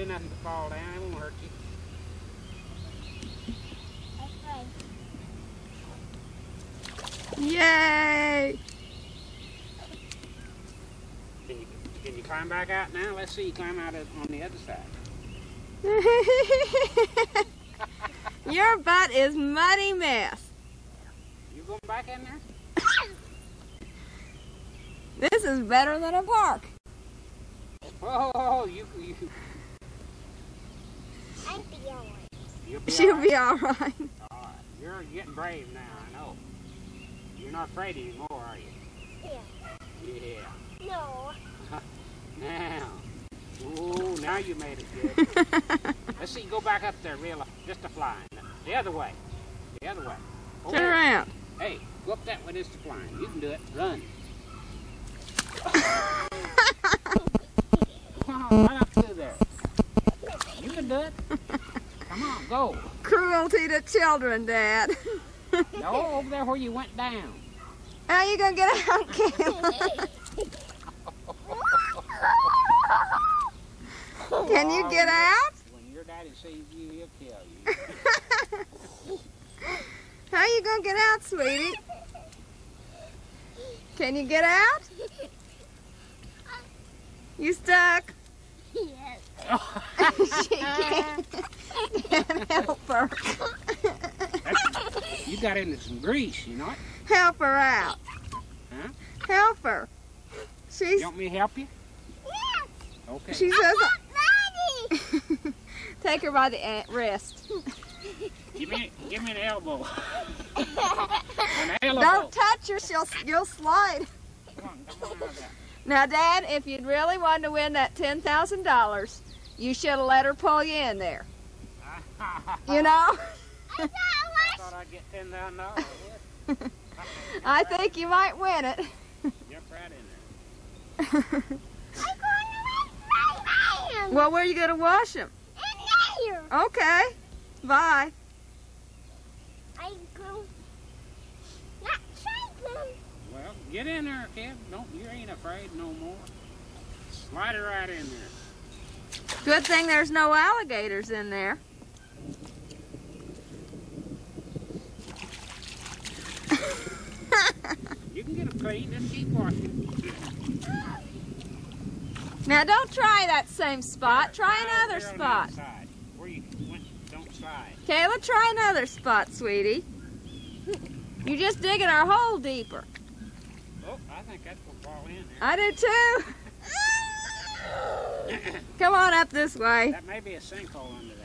do nothing to fall down. It won't hurt you. Yay! Can you climb back out now? Let's see you climb out on the other side. Your butt is muddy mess. You going back in there? This is better than a park. Whoa, you. I'll be all right. She'll be all right. All right. You're getting brave now, I know. You're not afraid anymore, are you? Yeah. Yeah. No. Now. Ooh, now you made it good. Let's see, go back up there, just a flying. The other way. The other way. Over Turn there. around. Hey, go up that way, just a flying. You can do it. Run. Come on, run up through there. You can do it. Come on, go. Cruelty to children, Dad. No, over there where you went down. How you gonna get out, Kayla? Can you get out? When your daddy sees you, he'll kill you. How you gonna get out, sweetie? Can you get out? You stuck? Yes. She can't help her. You got into some grease, you know it? Help her out. Huh? Help her. You want me to help you? Yes. Okay. She says, Daddy. take her by the wrist. Give me an elbow. An elbow. Don't touch her, you'll slide. Come on out of that. Now, Dad, if you'd really wanted to win that $10,000, you should have let her pull you in there. You know? I thought I'd get $10,000. I think you might win it. Jump right in I'm going to wash my hands. Well, where are you going to wash them? In there. Okay. Bye. I'm going not shake them. there. Well, get in there, kid. You ain't afraid no more. Slide her right in there. Good thing there's no alligators in there. You can get them clean. Just keep washing. Now, don't try that same spot. Try Right another there on the spot. outside, where you went, don't slide. Kayla, try another spot, sweetie. You're just digging our hole deeper. Oh, I think that's going to fall in there. I do too. Come on up this way. That may be a sinkhole under there.